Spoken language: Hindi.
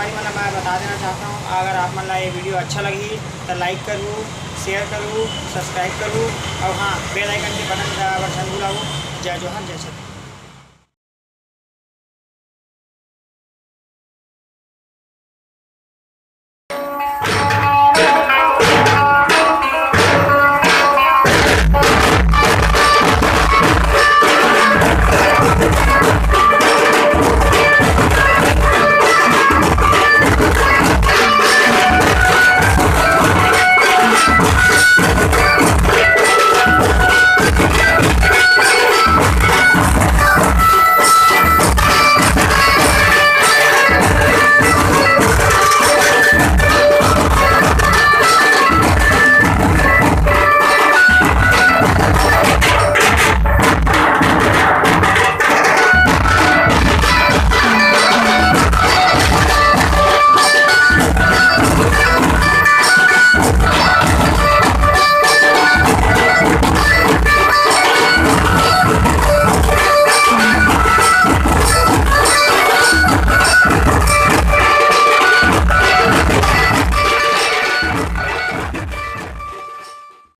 जानकारी मतलब मैं बता देना चाहता हूँ, अगर आप मतलब ये वीडियो अच्छा लगी तो लाइक करूँ, शेयर करूँ, सब्सक्राइब करूँ और हाँ बेल आइकन के बटन दबाना भूला हो। जय जोहार, जय छत्रपति।